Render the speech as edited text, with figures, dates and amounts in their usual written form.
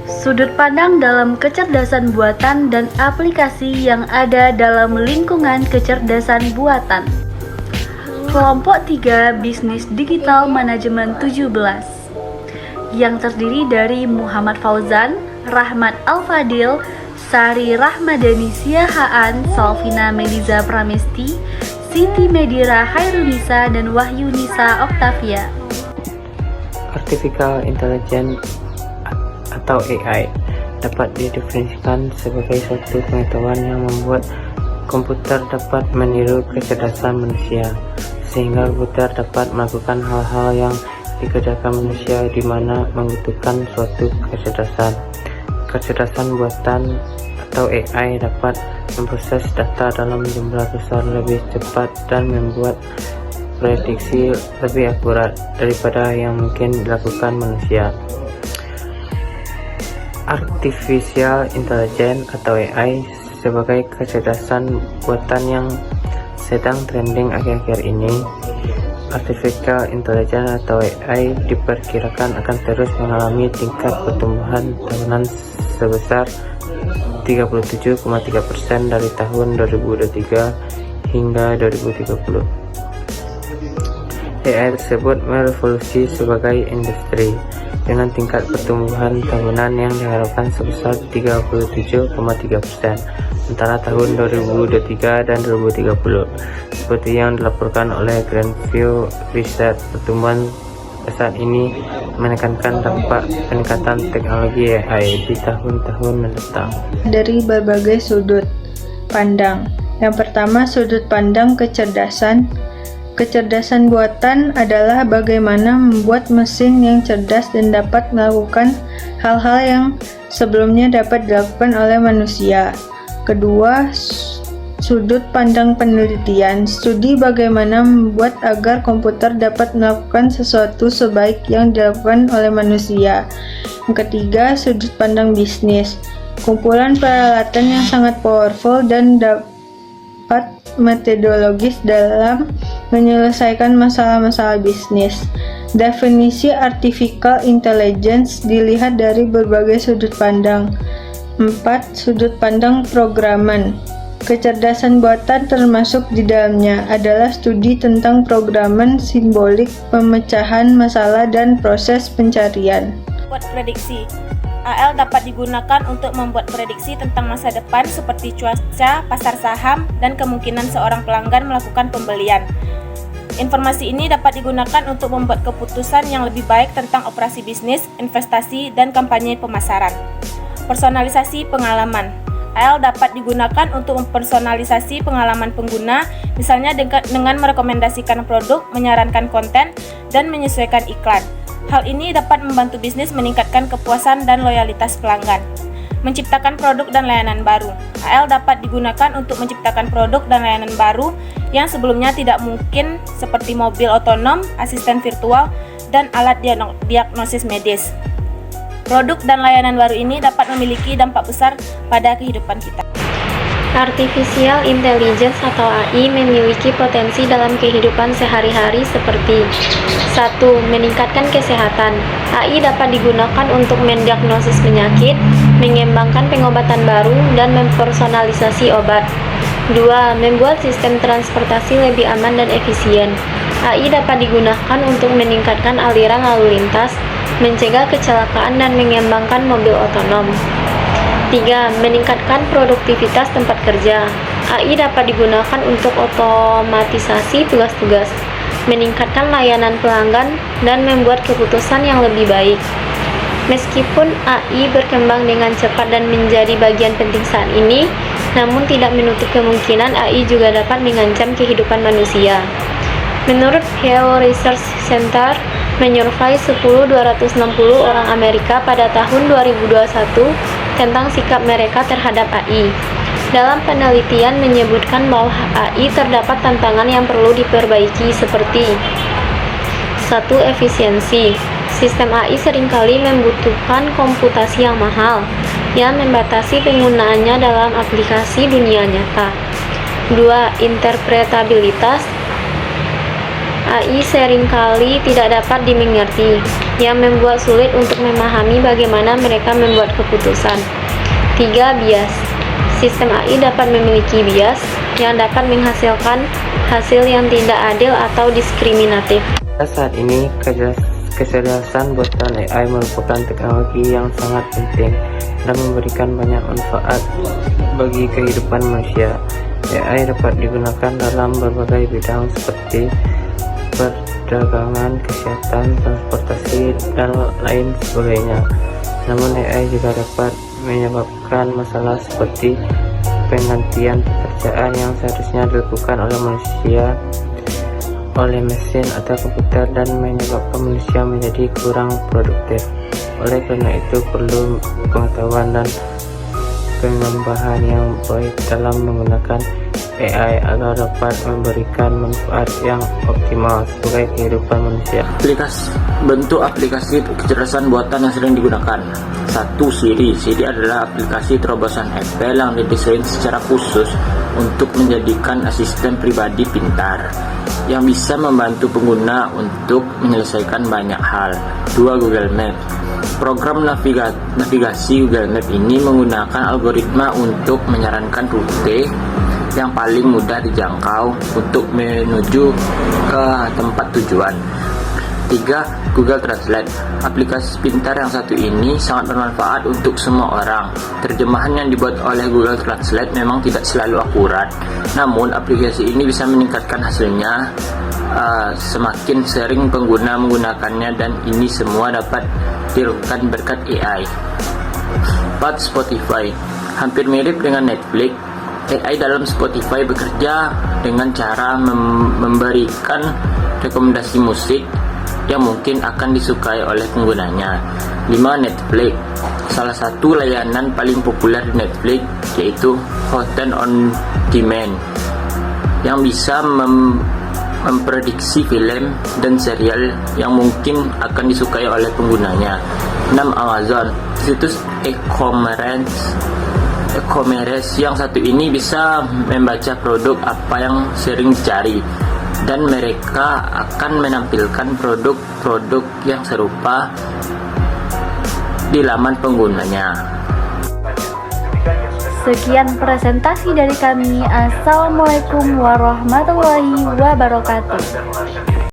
Sudut pandang dalam kecerdasan buatan dan aplikasi yang ada dalam lingkungan kecerdasan buatan. Kelompok 3 Bisnis Digital Manajemen 17 yang terdiri dari Muhammad Fauzan, Rahmat Al-Fadil, Sari Rahmadani Siahaan, Salvina Meliza Pramesti, Siti Medira Hairunisa, dan Wahyu Nisa Oktavia. Artificial Intelligence atau AI dapat didefinisikan sebagai suatu pengetahuan yang membuat komputer dapat meniru kecerdasan manusia, sehingga komputer dapat melakukan hal-hal yang dikerjakan manusia di mana membutuhkan suatu kecerdasan. Kecerdasan buatan atau AI dapat memproses data dalam jumlah besar lebih cepat dan membuat prediksi lebih akurat daripada yang mungkin dilakukan manusia. Artificial Intelligence atau AI sebagai kecerdasan buatan yang sedang trending akhir-akhir ini. Artificial Intelligence atau AI diperkirakan akan terus mengalami tingkat pertumbuhan tahunan sebesar 37,3% dari tahun 2023 hingga 2030. AI tersebut merevolusi sebagai industri dengan tingkat pertumbuhan tahunan yang diharapkan sebesar 37,3% antara tahun 2023 dan 2030. Seperti yang dilaporkan oleh Grandview Research, pertumbuhan saat ini menekankan dampak peningkatan teknologi AI di tahun-tahun mendatang. Dari berbagai sudut pandang. Yang pertama, sudut pandang kecerdasan. Kecerdasan buatan adalah bagaimana membuat mesin yang cerdas dan dapat melakukan hal-hal yang sebelumnya dapat dilakukan oleh manusia. Kedua, sudut pandang penelitian. Studi bagaimana membuat agar komputer dapat melakukan sesuatu sebaik yang dilakukan oleh manusia. Yang ketiga, sudut pandang bisnis. Kumpulan peralatan yang sangat powerful dan dapat metodologis dalam menyelesaikan masalah-masalah bisnis. Definisi artificial intelligence dilihat dari berbagai sudut pandang. 4. Sudut pandang programan. Kecerdasan buatan termasuk di dalamnya adalah studi tentang programan simbolik, pemecahan masalah, dan proses pencarian. Buat prediksi. AL dapat digunakan untuk membuat prediksi tentang masa depan seperti cuaca, pasar saham, dan kemungkinan seorang pelanggan melakukan pembelian. Informasi ini dapat digunakan untuk membuat keputusan yang lebih baik tentang operasi bisnis, investasi, dan kampanye pemasaran. Personalisasi pengalaman. AL dapat digunakan untuk mempersonalisasi pengalaman pengguna, misalnya dengan merekomendasikan produk, menyarankan konten, dan menyesuaikan iklan. Hal ini dapat membantu bisnis meningkatkan kepuasan dan loyalitas pelanggan. Menciptakan produk dan layanan baru. AL dapat digunakan untuk menciptakan produk dan layanan baru yang sebelumnya tidak mungkin, seperti mobil otonom, asisten virtual, dan alat diagnosis medis. Produk dan layanan baru ini dapat memiliki dampak besar pada kehidupan kita. Artificial Intelligence atau AI memiliki potensi dalam kehidupan sehari-hari seperti 1. Meningkatkan kesehatan. AI dapat digunakan untuk mendiagnosis penyakit, mengembangkan pengobatan baru, dan mempersonalisasi obat. 2. Membuat sistem transportasi lebih aman dan efisien. AI dapat digunakan untuk meningkatkan aliran lalu lintas, mencegah kecelakaan, dan mengembangkan mobil otonom. 3. Meningkatkan produktivitas tempat kerja. AI dapat digunakan untuk otomatisasi tugas-tugas, meningkatkan layanan pelanggan, dan membuat keputusan yang lebih baik. Meskipun AI berkembang dengan cepat dan menjadi bagian penting saat ini, namun tidak menutup kemungkinan AI juga dapat mengancam kehidupan manusia. Menurut Pew Research Center, menyurvei 10.260 orang Amerika pada tahun 2021 tentang sikap mereka terhadap AI. Dalam penelitian menyebutkan bahwa AI terdapat tantangan yang perlu diperbaiki seperti 1. Efisiensi. Sistem AI seringkali membutuhkan komputasi yang mahal, yang membatasi penggunaannya dalam aplikasi dunia nyata. 2. Interpretabilitas. AI seringkali tidak dapat dimengerti. yang membuat sulit untuk memahami bagaimana mereka membuat keputusan. 3. Bias. Sistem AI dapat memiliki bias yang dapat menghasilkan hasil yang tidak adil atau diskriminatif. Saat ini, kecerdasan buatan AI merupakan teknologi yang sangat penting dan memberikan banyak manfaat bagi kehidupan manusia. AI dapat digunakan dalam berbagai bidang seperti perdagangan, kesehatan, transportasi, dan lain sebagainya. Namun AI juga dapat menyebabkan masalah seperti penggantian pekerjaan yang seharusnya dilakukan oleh manusia oleh mesin atau komputer dan menyebabkan manusia menjadi kurang produktif. Oleh karena itu perlu pengetahuan dan pengembangan yang baik dalam menggunakan AI agar dapat memberikan manfaat yang optimal sebagai kehidupan manusia. Bentuk aplikasi kecerdasan buatan yang sering digunakan. 1. Siri. Siri adalah aplikasi terobosan Apple yang didesain secara khusus untuk menjadikan asisten pribadi pintar yang bisa membantu pengguna untuk menyelesaikan banyak hal. 2. Google Maps. Program navigasi Google Maps ini menggunakan algoritma untuk menyarankan rute yang paling mudah dijangkau untuk menuju ke tempat tujuan. 3. Google Translate. Aplikasi pintar yang satu ini sangat bermanfaat untuk semua orang. Terjemahan yang dibuat oleh Google Translate memang tidak selalu akurat, namun aplikasi ini bisa meningkatkan hasilnya semakin sering pengguna menggunakannya, dan ini semua dapat dilakukan berkat AI. 4. Spotify. Hampir mirip dengan Netflix, AI dalam Spotify bekerja dengan cara memberikan rekomendasi musik yang mungkin akan disukai oleh penggunanya. 5. Netflix. Salah satu layanan paling populer di Netflix yaitu Content on Demand yang bisa memprediksi film dan serial yang mungkin akan disukai oleh penggunanya. 6. Amazon. Situs e-commerce yang satu ini bisa membaca produk apa yang sering dicari, dan mereka akan menampilkan produk-produk yang serupa di laman penggunanya. Sekian presentasi dari kami. Assalamualaikum warahmatullahi wabarakatuh.